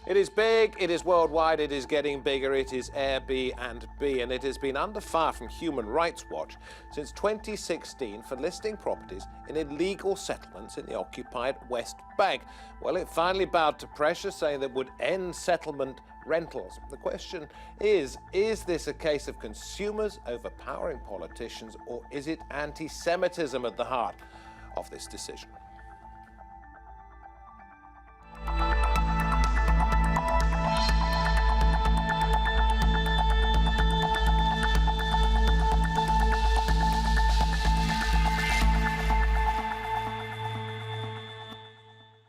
It is big, it is worldwide, it is getting bigger, it is Airbnb, and it has been under fire from Human Rights Watch since 2016 for listing properties in illegal settlements in the occupied West Bank. Well, it finally bowed to pressure, saying that would end settlement rentals. The question is this a case of consumers overpowering politicians, or is it anti-Semitism at the heart of this decision?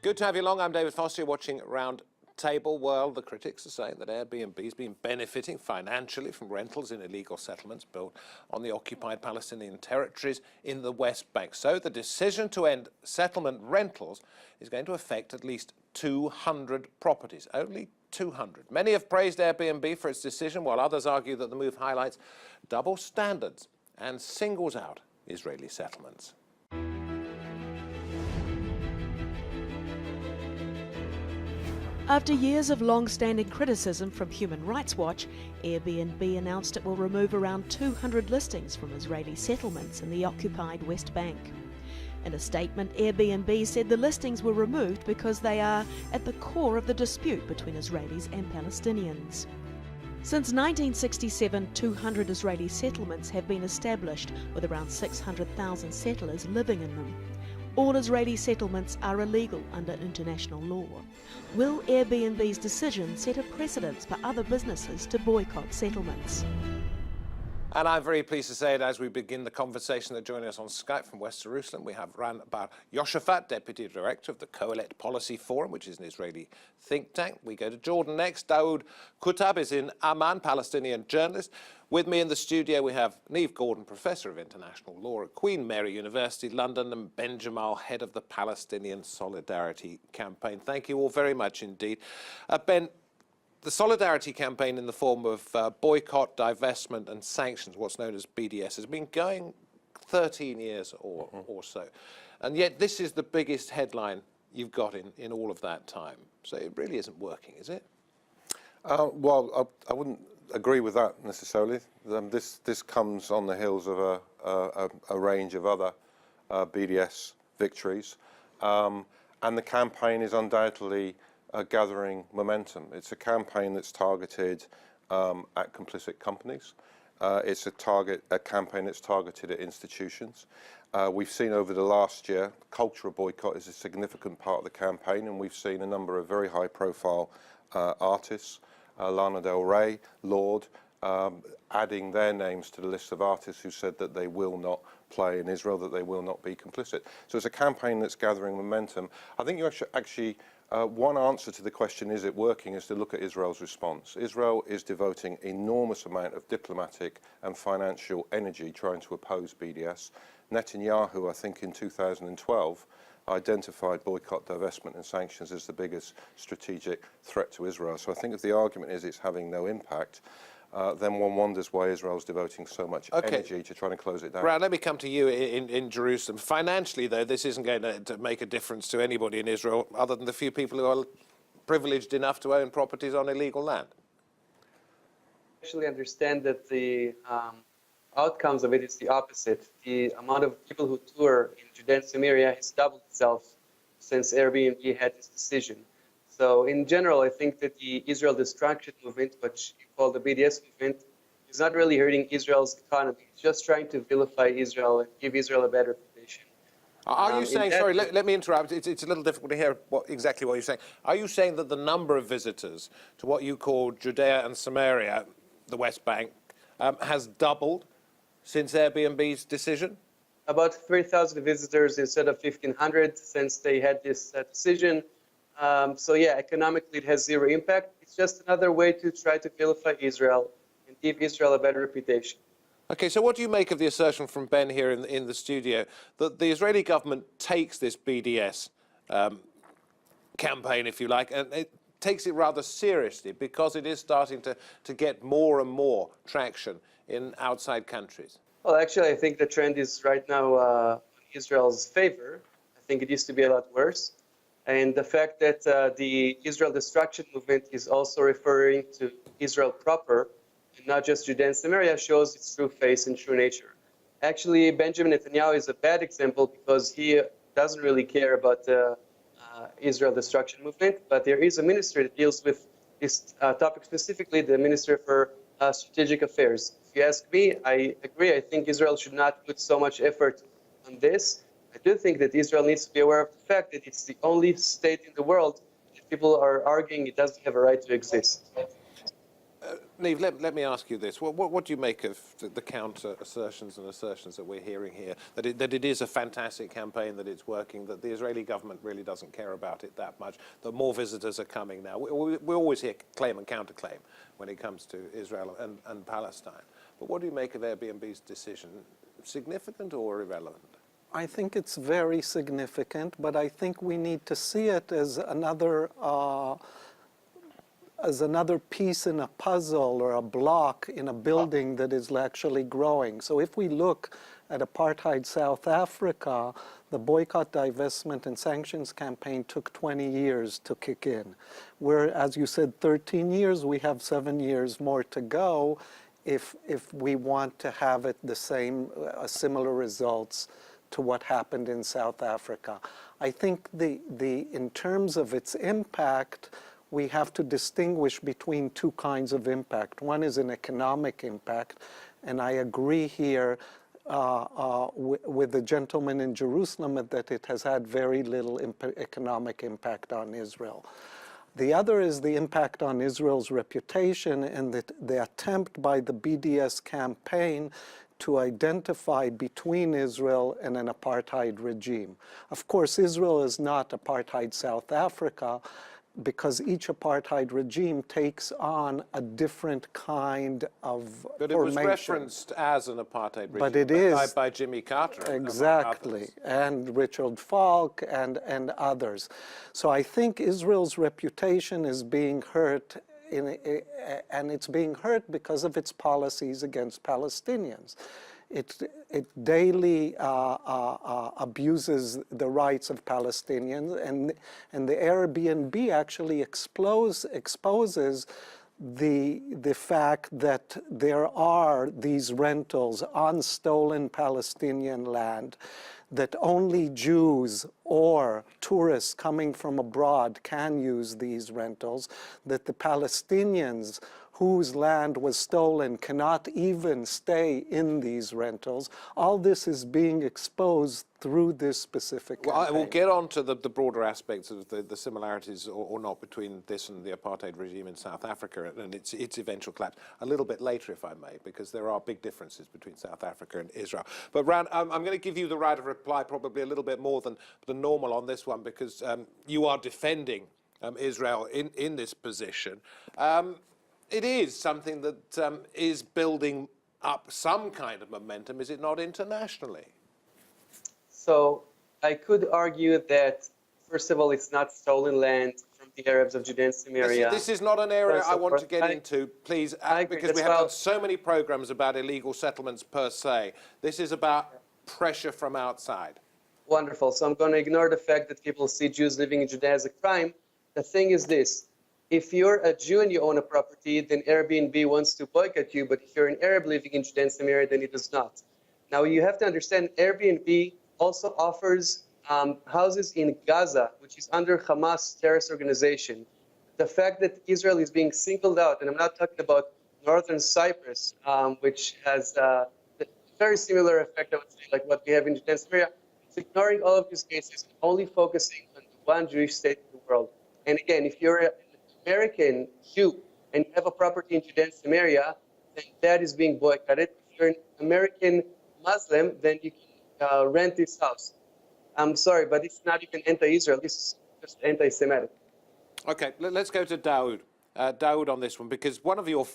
Good to have you along. I'm David Foster. You're watching Round Table World. The critics are saying that Airbnb has been benefiting financially from rentals in illegal settlements built on the occupied Palestinian territories in the West Bank. So the decision to end settlement rentals is going to affect at least 200 properties. Only 200. Many have praised Airbnb for its decision, while others argue that the move highlights double standards and singles out Israeli settlements. After years of long-standing criticism from Human Rights Watch, Airbnb announced it will remove around 200 listings from Israeli settlements in the occupied West Bank. In a statement, Airbnb said the listings were removed because they are at the core of the dispute between Israelis and Palestinians. Since 1967, 200 Israeli settlements have been established, with around 600,000 settlers living in them. All Israeli settlements are illegal under international law. Will Airbnb's decision set a precedent for other businesses to boycott settlements? And I'm very pleased to say that as we begin the conversation, that joining us on Skype from West Jerusalem, we have Bar-Yoshafat, Deputy Director of the Coelet Policy Forum, which is an Israeli think tank. We go to Jordan next. Daoud Kutab is in Amman, Palestinian journalist. With me in the studio, we have Niamh Gordon, Professor of International Law at Queen Mary University, London, and Ben Jamal, Head of the Palestinian Solidarity Campaign. Thank you all very much indeed. Ben, the Solidarity Campaign in the form of boycott, divestment and sanctions, what's known as BDS, has been going 13 years or so. And yet this is the biggest headline you've got in all of that time. So it really isn't working, is it? Well, I wouldn't agree with that necessarily. This comes on the heels of a range of other BDS victories. And the campaign is undoubtedly gathering momentum. It's a campaign that's targeted at complicit companies. It's a campaign that's targeted at institutions. We've seen over the last year, culture of boycott is a significant part of the campaign, and we've seen a number of very high-profile artists, Lana Del Rey, Lorde, adding their names to the list of artists who said that they will not play in Israel, that they will not be complicit. So it's a campaign that's gathering momentum. I think you actually one answer to the question, is it working, is to look at Israel's response. Israel is devoting enormous amount of diplomatic and financial energy trying to oppose BDS. Netanyahu, I think in 2012, identified boycott, divestment and sanctions as the biggest strategic threat to Israel. So I think if the argument is it's having no impact, then one wonders why Israel's devoting so much energy to trying to close it down. Brad, let me come to you in Jerusalem. Financially, though, this isn't going to make a difference to anybody in Israel other than the few people who are privileged enough to own properties on illegal land. I actually understand that the outcomes of it is the opposite. The amount of people who tour in Judea and Samaria has doubled itself since Airbnb had this decision. So in general, I think that the Israel destruction movement, which you call the BDS movement, is not really hurting Israel's economy. It's just trying to vilify Israel and give Israel a bad reputation. Are you saying, sorry, let me interrupt, it's a little difficult to hear exactly what you're saying. Are you saying that the number of visitors to what you call Judea and Samaria, the West Bank, has doubled since Airbnb's decision? About 3,000 visitors instead of 1,500 since they had this decision. So yeah, economically it has zero impact. It's just another way to try to vilify Israel and give Israel a better reputation. Okay, so what do you make of the assertion from Ben here in the studio that the Israeli government takes this BDS campaign, if you like, and it takes it rather seriously because it is starting to get more and more traction in outside countries? Well, actually, I think the trend is right now in Israel's favor. I think it used to be a lot worse. And the fact that the Israel destruction movement is also referring to Israel proper, and not just Judea and Samaria, shows its true face and true nature. Actually, Benjamin Netanyahu is a bad example because he doesn't really care about the Israel destruction movement, but there is a ministry that deals with this topic specifically, the Minister for Strategic Affairs. If you ask me, I agree. I think Israel should not put so much effort on this. I do think that Israel needs to be aware of the fact that it's the only state in the world that people are arguing it doesn't have a right to exist. Niamh, let me ask you this. What do you make of the counter assertions and assertions that we're hearing here, that it is a fantastic campaign, that it's working, that the Israeli government really doesn't care about it that much, that more visitors are coming now? We always hear claim and counterclaim when it comes to Israel and Palestine. But what do you make of Airbnb's decision? Significant or irrelevant? I think it's very significant, but I think we need to see it as another piece in a puzzle or a block in a building that is actually growing. So if we look at apartheid South Africa, the boycott, divestment, and sanctions campaign took 20 years to kick in. Where, as you said, 13 years, we have 7 years more to go if we want to have it the same, similar results to what happened in South Africa. I think in terms of its impact, we have to distinguish between two kinds of impact. One is an economic impact, and I agree here with the gentleman in Jerusalem that it has had very little economic impact on Israel. The other is the impact on Israel's reputation and the attempt by the BDS campaign to identify between Israel and an apartheid regime. Of course, Israel is not apartheid South Africa, because each apartheid regime takes on a different kind of formation. But it was referenced as an apartheid regime But it is, by Jimmy Carter. Exactly, and Richard Falk and others. So I think Israel's reputation is being hurt, and it's being hurt because of its policies against Palestinians. It daily abuses the rights of Palestinians, and the Airbnb actually exposes the fact that there are these rentals on stolen Palestinian land, that only Jews or tourists coming from abroad can use these rentals, that the Palestinians whose land was stolen cannot even stay in these rentals. All this is being exposed through this specific campaign. Well, I will get on to the broader aspects of the similarities or not between this and the apartheid regime in South Africa and its eventual collapse a little bit later, if I may, because there are big differences between South Africa and Israel. But Ran, I'm going to give you the right of reply probably a little bit more than normal on this one, because you are defending Israel in this position. It is something that is building up some kind of momentum, is it not, internationally? So I could argue that, first of all, it's not stolen land from the Arabs of Judea and Samaria. This is not an area I want to get into, please, because we have done so many programs about illegal settlements per se. This is about pressure from outside. Wonderful. So I'm going to ignore the fact that people see Jews living in Judea as a crime. The thing is this. If you're a Jew and you own a property, then Airbnb wants to boycott you. But if you're an Arab living in Judea and Samaria, then it does not. Now, you have to understand, Airbnb also offers houses in Gaza, which is under Hamas terrorist organization. The fact that Israel is being singled out, and I'm not talking about northern Cyprus, which has a very similar effect, I would say, like what we have in Judea and Samaria, it's ignoring all of these cases and only focusing on the one Jewish state in the world. And again, if you're an American Jew and you have a property in Judea and Samaria, then that is being boycotted. If you're an American Muslim, then you can rent this house. I'm sorry, but it's not even anti-Israel. This is just anti-Semitic. Okay, let's go to Daoud. Daoud on this one, because one of your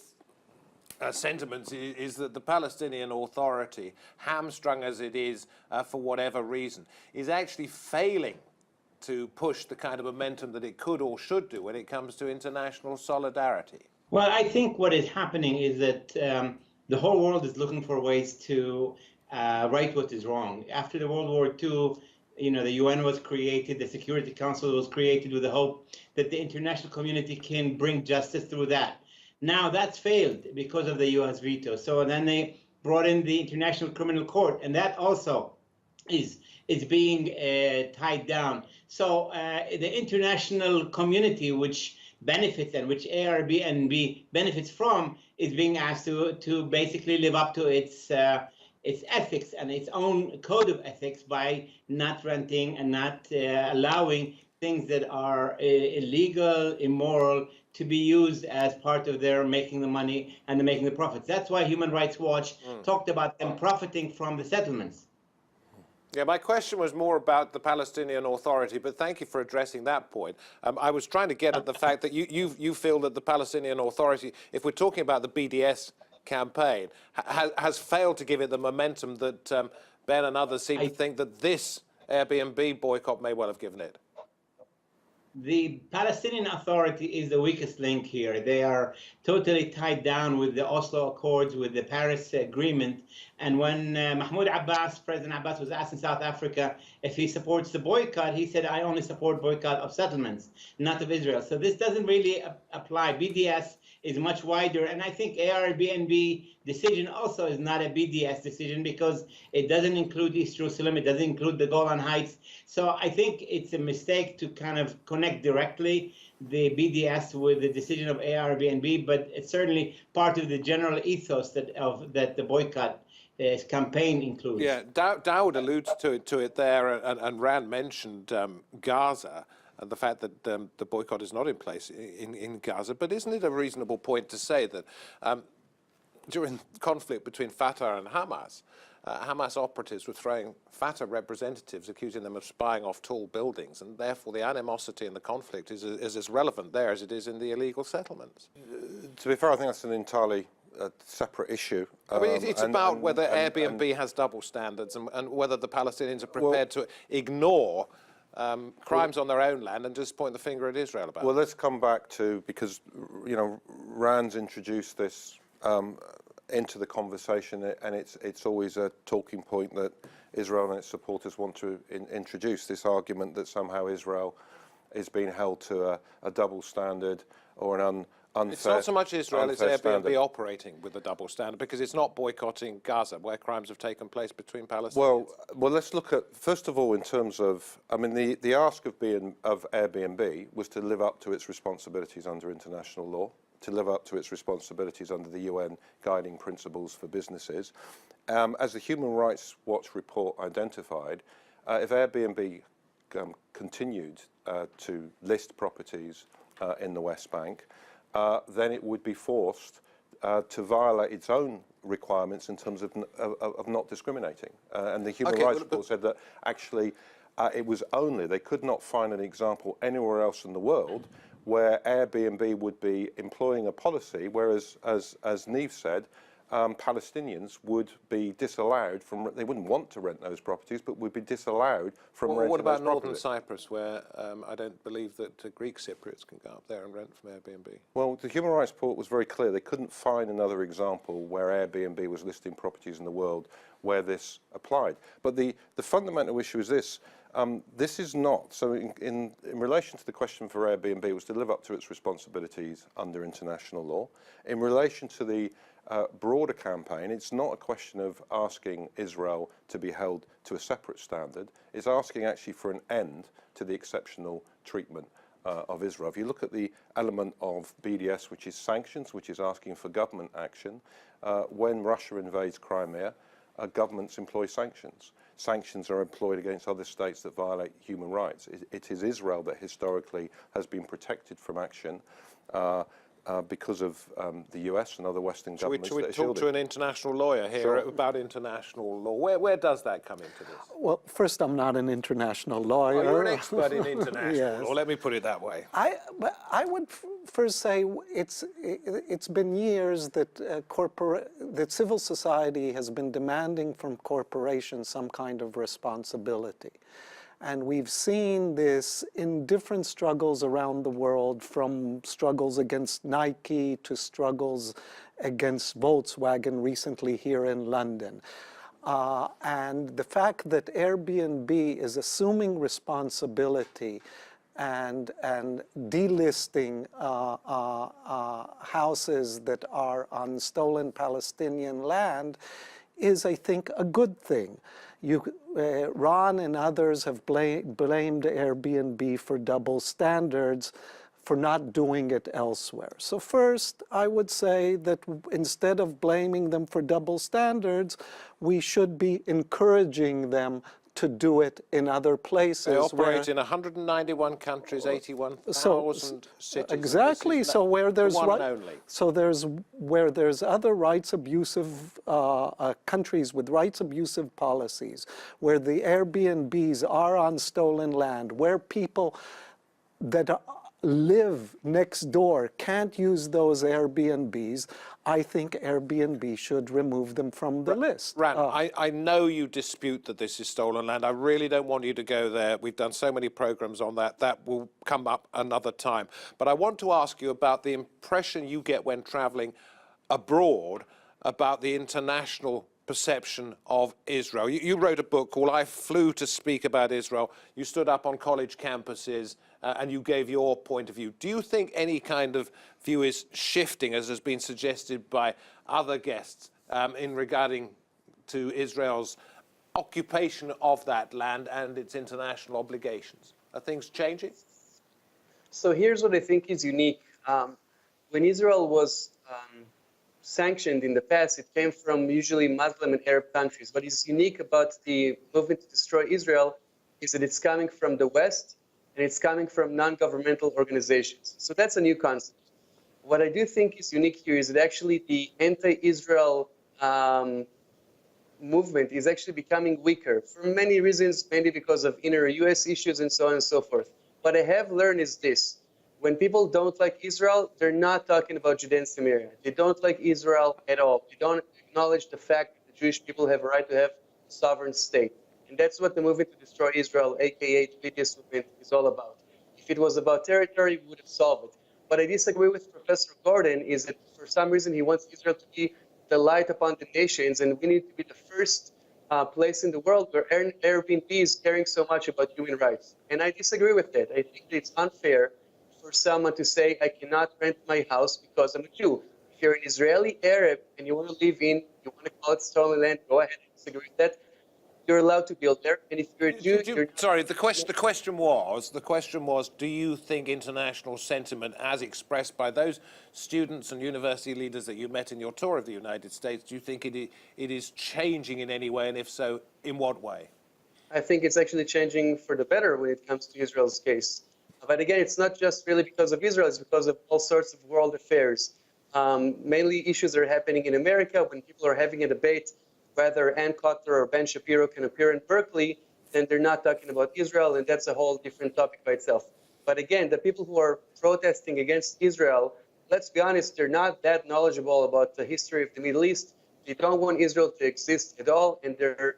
sentiments is that the Palestinian Authority, hamstrung as it is for whatever reason, is actually failing to push the kind of momentum that it could or should do when it comes to international solidarity. Well, I think what is happening is that the whole world is looking for ways to right what is wrong. After the World War II, the UN was created, the Security Council was created with the hope that the international community can bring justice through that. Now that's failed because of the US veto. So then they brought in the International Criminal Court, and that also is being tied down. So the international community, which benefits and which ARB&B benefits from, is being asked to basically live up to its ethics and its own code of ethics by not renting and not allowing things that are illegal, immoral, to be used as part of their making the money and making the profits. That's why Human Rights Watch talked about them profiting from the settlements. Yeah, my question was more about the Palestinian Authority, but thank you for addressing that point. I was trying to get at the fact that you feel that the Palestinian Authority, if we're talking about the BDS campaign, has failed to give it the momentum that Ben and others seem to think that this Airbnb boycott may well have given it. The Palestinian Authority is the weakest link here. They are totally tied down with the Oslo Accords, with the Paris Agreement. And when Mahmoud Abbas, President Abbas, was asked in South Africa if he supports the boycott, he said, I only support boycott of settlements, not of Israel. So this doesn't really apply. BDS is much wider. And I think Airbnb decision also is not a BDS decision because it doesn't include East Jerusalem. It doesn't include the Golan Heights. So I think it's a mistake to kind of connect directly the BDS with the decision of Airbnb, but it's certainly part of the general ethos that the boycott campaign includes. Yeah, Dawood alludes to it there, and Rand mentioned Gaza and the fact that the boycott is not in place in Gaza. But isn't it a reasonable point to say that during the conflict between Fatah and Hamas, Hamas operatives were throwing Fatah representatives, accusing them of spying off tall buildings, and therefore the animosity in the conflict is as relevant there as it is in the illegal settlements? To be fair, I think that's an entirely separate issue. I mean, it's about whether Airbnb has double standards and whether the Palestinians are prepared to ignore crimes on their own land and just point the finger at Israel about it. Well, let's come back to, because, Rand's introduced this into the conversation, and it's always a talking point that Israel and its supporters want to introduce, this argument that somehow Israel is being held to a double standard or an unfair. It's not so much Israel, it's Airbnb standard. operating with a double standard, because it's not boycotting Gaza, where crimes have taken place between Palestinians. Well, let's look at, first of all, in terms of, I mean, the ask of Airbnb was to live up to its responsibilities under international law, to live up to its responsibilities under the UN guiding principles for businesses. As the Human Rights Watch report identified, if Airbnb continued to list properties in the West Bank, then it would be forced to violate its own requirements in terms of not discriminating. And the Human Rights Report said that actually it was only, they could not find an example anywhere else in the world where Airbnb would be employing a policy, whereas, as Niamh said, Palestinians would be disallowed from, they wouldn't want to rent those properties, but would be disallowed from renting those properties. What about Northern Cyprus, where I don't believe that Greek Cypriots can go up there and rent from Airbnb? Well, the Human Rights Report was very clear. They couldn't find another example where Airbnb was listing properties in the world where this applied. But the fundamental issue is this. This is not, so in relation to the question for Airbnb, it was to live up to its responsibilities under international law. In relation to the broader campaign, it's not a question of asking Israel to be held to a separate standard. It's asking actually for an end to the exceptional treatment of Israel. If you look at the element of BDS, which is sanctions, which is asking for government action, when Russia invades Crimea, governments employ sanctions. Sanctions are employed against other states that violate human rights. It is Israel that historically has been protected from action because of the US and other Western governments. Should we talk to an international lawyer here about international law? Where does that come into this? Well, first, I'm not an international lawyer. Oh, you're an expert in international Yes. law. Let me put it that way. I would first say it's been years that that civil society has been demanding from corporations some kind of responsibility. And we've seen this in different struggles around the world, from struggles against Nike to struggles against Volkswagen recently here in London. And the fact that Airbnb is assuming responsibility and delisting houses that are on stolen Palestinian land is, I think, a good thing. Ron and others have blamed Airbnb for double standards for not doing it elsewhere. So first, I would say that instead of blaming them for double standards, we should be encouraging them to do it in other places. They operate in 191 countries, 81,000 cities. Exactly. So where there's one and only. So where there's other rights abusive countries with rights abusive policies, where the Airbnbs are on stolen land, where people that live next door can't use those Airbnbs, I think Airbnb should remove them from the list. Ran, I know you dispute that this is stolen land. I really don't want you to go there. We've done so many programs on that. That will come up another time. But I want to ask you about the impression you get when traveling abroad about the international perception of Israel. You wrote a book called I Flew to Speak About Israel. You stood up on college campuses and you gave your point of view. Do you think any kind of view is shifting, as has been suggested by other guests, in regarding to Israel's occupation of that land and its international obligations? Are things changing? So here's what I think is unique. When Israel was sanctioned in the past, it came from usually Muslim and Arab countries. What is unique about the movement to destroy Israel is that it's coming from the West and it's coming from non-governmental organizations. So that's a new concept. What I do think is unique here is that actually the anti-Israel movement is actually becoming weaker for many reasons, mainly because of inner US issues and so on and so forth. What I have learned is this. When people don't like Israel, they're not talking about Judea and Samaria. They don't like Israel at all. They don't acknowledge the fact that the Jewish people have a right to have a sovereign state. And that's what the movement to destroy Israel, aka the BDS movement, is all about. If it was about territory, we would have solved it. What I disagree with Professor Gordon is that for some reason he wants Israel to be the light upon the nations, and we need to be the first place in the world where Airbnb is caring so much about human rights. And I disagree with that. I think that it's unfair for someone to say, I cannot rent my house because I'm a Jew. If you're an Israeli Arab and you want to live in, you want to call it stolen land, go ahead. I disagree with that. You're allowed to build there. And if you're a Jew, you're sorry, the question was, do you think international sentiment as expressed by those students and university leaders that you met in your tour of the United States, do you think it is changing in any way? And if so, in what way? I think it's actually changing for the better when it comes to Israel's case. But again, it's not just really because of Israel, it's because of all sorts of world affairs. Mainly issues are happening in America when people are having a debate whether Ann Coulter or Ben Shapiro can appear in Berkeley, then they're not talking about Israel, and that's a whole different topic by itself. But again, the people who are protesting against Israel, let's be honest, they're not that knowledgeable about the history of the Middle East. They don't want Israel to exist at all, and they're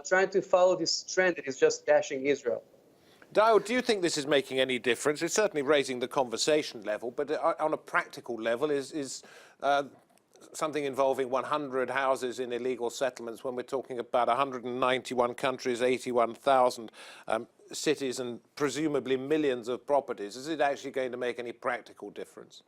trying to follow this trend that is just bashing Israel. Dio, do you think this is making any difference? It's certainly raising the conversation level, but on a practical level, is something involving 100 houses in illegal settlements when we're talking about 191 countries, 81,000 cities, and presumably millions of properties, is it actually going to make any practical difference?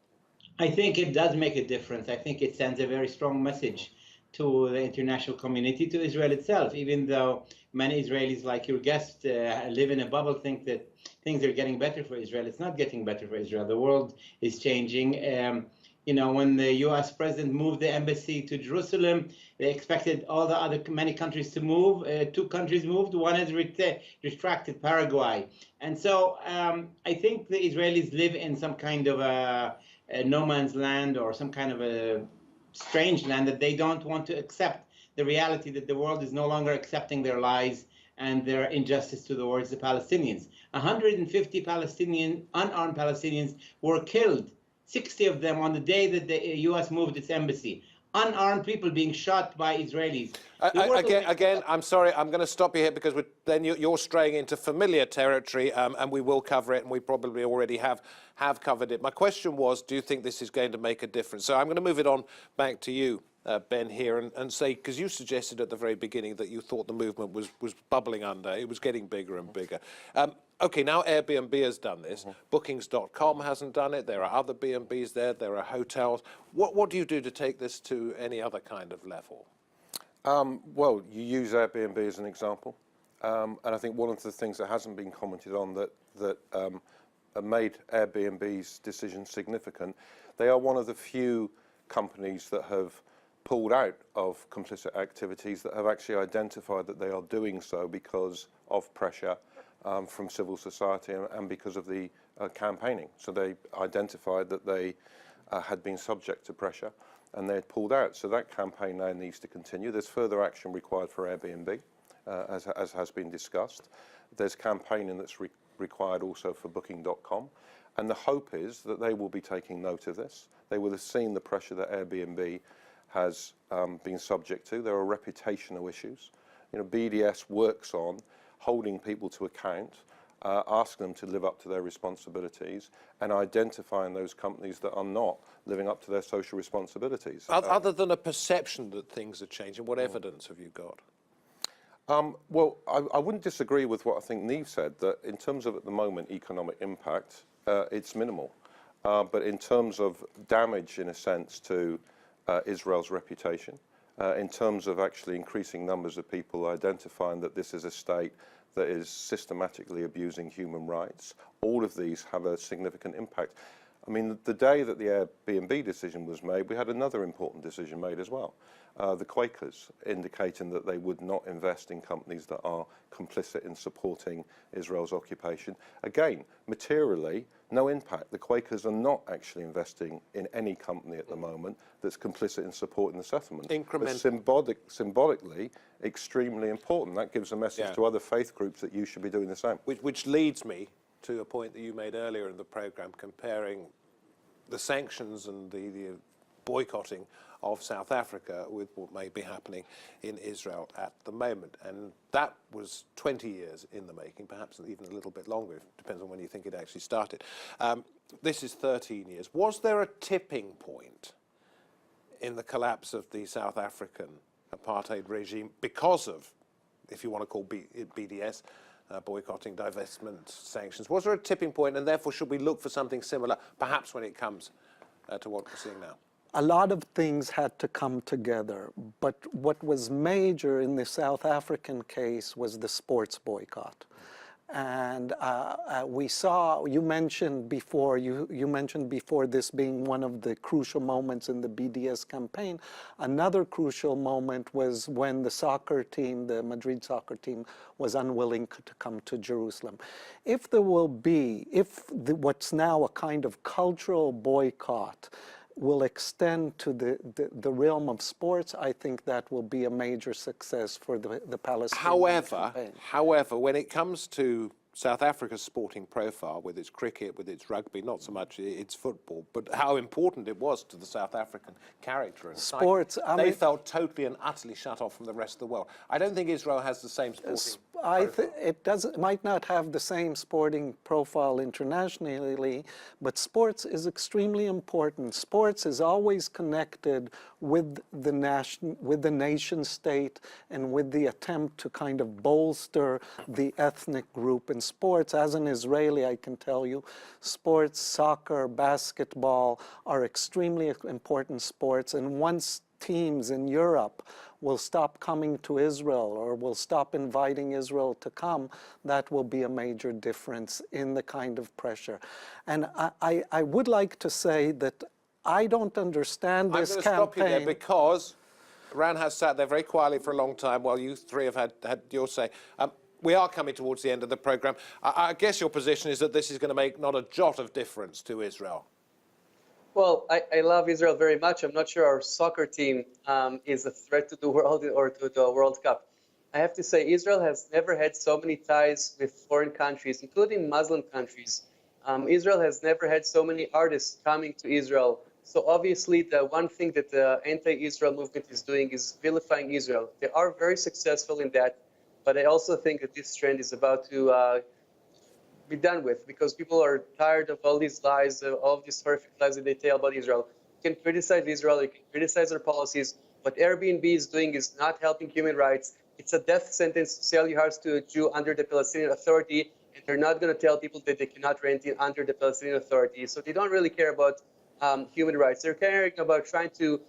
I think it does make a difference. I think it sends a very strong message to the international community, to Israel itself, even though many Israelis, like your guest, live in a bubble, think that things are getting better for Israel. It's not getting better for Israel. The world is changing. You know, when the U.S. president moved the embassy to Jerusalem, they expected all the many countries to move. 2 countries moved. One has retracted, Paraguay. And so I think the Israelis live in some kind of a no man's land, or some kind of a strange land that they don't want to accept the reality that the world is no longer accepting their lies and their injustice towards the Palestinians. 150 unarmed Palestinians were killed, 60 of them on the day that the U.S. moved its embassy. unarmed people being shot by Israelis. The world Again, I'm sorry, I'm going to stop you here because then you're straying into familiar territory, and we will cover it, and we probably already have covered it. My question was, do you think this is going to make a difference? So I'm going to move it on back to you, Ben, here, and say, because you suggested at the very beginning that you thought the movement was bubbling under, it was getting bigger and bigger. Okay, now Airbnb has done this. Bookings.com hasn't done it. There are other B&Bs there. There are hotels. What do you do to take this to any other kind of level? Well, you use Airbnb as an example, and I think one of the things that hasn't been commented on that made Airbnb's decision significant, they are one of the few companies that have pulled out of complicit activities that have actually identified that they are doing so because of pressure from civil society and because of the campaigning. So they identified that they had been subject to pressure and they had pulled out. So that campaign now needs to continue. There's further action required for Airbnb, as has been discussed. There's campaigning that's required also for Booking.com. And the hope is that they will be taking note of this. They will have seen the pressure that Airbnb has been subject to. There are reputational issues. You know, BDS works on holding people to account, asking them to live up to their responsibilities, and identifying those companies that are not living up to their social responsibilities. Other than a perception that things are changing, what evidence have you got? Well, I wouldn't disagree with what I think Niamh said, that in terms of, at the moment, economic impact, it's minimal. But in terms of damage, in a sense, to Israel's reputation, in terms of actually increasing numbers of people identifying that this is a state that is systematically abusing human rights, all of these have a significant impact. I mean, the day that the Airbnb decision was made, we had another important decision made as well. The Quakers indicating that they would not invest in companies that are complicit in supporting Israel's occupation. Again, materially, no impact. The Quakers are not actually investing in any company at the moment that's complicit in supporting the settlement. Incremental. But symbolically, extremely important. That gives a message to other faith groups that you should be doing the same. Which leads me to a point that you made earlier in the programme, comparing the sanctions and the boycotting of South Africa with what may be happening in Israel at the moment. And that was 20 years in the making, perhaps even a little bit longer. It depends on when you think it actually started. This is 13 years. Was there a tipping point in the collapse of the South African apartheid regime because of, if you want to call it BDS, boycotting, divestment, sanctions? Was there a tipping point, and therefore should we look for something similar, perhaps when it comes to what we're seeing now? A lot of things had to come together, but what was major in the South African case was the sports boycott. And we saw, you mentioned before this being one of the crucial moments in the BDS campaign. Another crucial moment was when the soccer team, the Madrid soccer team, was unwilling to come to Jerusalem. If there will be, what's now a kind of cultural boycott will extend to the realm of sports, I think that will be a major success for the Palestinian campaign. However, when it comes to South Africa's sporting profile, with its cricket, with its rugby, not so much its football, but how important it was to the South African character and sports, they felt totally and utterly shut off from the rest of the world. I don't think Israel has the same sporting it might not have the same sporting profile internationally, but sports is extremely important. Sports is always connected with the nation state and with the attempt to kind of bolster the ethnic group. In sports, as an Israeli, I can tell you, sports, soccer, basketball are extremely important sports, and once teams in Europe will stop coming to Israel or will stop inviting Israel to come, that will be a major difference in the kind of pressure. And I would like to say that I don't understand this campaign. I'm going to stop you there because Ran has sat there very quietly for a long time while you three have had your say. We are coming towards the end of the programme. I guess your position is that this is going to make not a jot of difference to Israel. Well, I love Israel very much. I'm not sure our soccer team is a threat to the world or to the World Cup. I have to say, Israel has never had so many ties with foreign countries, including Muslim countries. Israel has never had so many artists coming to Israel So obviously, the one thing that the anti-Israel movement is doing is vilifying Israel. They are very successful in that, but I also think that this trend is about to be done with, because people are tired of all these lies, all these horrific lies that they tell about Israel. You can criticize Israel, you can criticize their policies. What Airbnb is doing is not helping human rights. It's a death sentence to sell your house to a Jew under the Palestinian Authority, and they're not going to tell people that they cannot rent it under the Palestinian Authority. So they don't really care about human rights. They're caring about trying to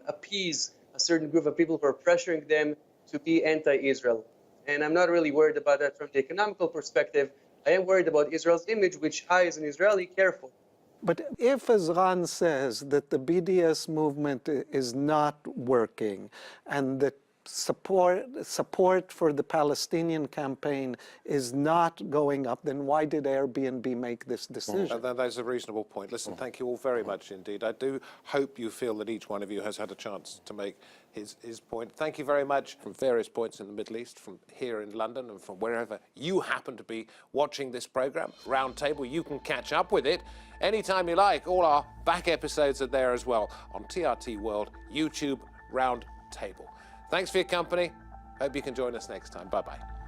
appease a certain group of people who are pressuring them to be anti-Israel. And I'm not really worried about that from the economical perspective. I am worried about Israel's image, which I, as an Israeli, care for. But if, as Ran says, that the BDS movement is not working and that support for the Palestinian campaign is not going up, then why did Airbnb make this decision? That's a reasonable point. Listen, thank you all very much indeed. I do hope you feel that each one of you has had a chance to make his point. Thank you very much from various points in the Middle East, from here in London and from wherever you happen to be watching this programme, Roundtable. You can catch up with it anytime you like. All our back episodes are there as well on TRT World, YouTube, Roundtable. Thanks for your company. Hope you can join us next time. Bye-bye.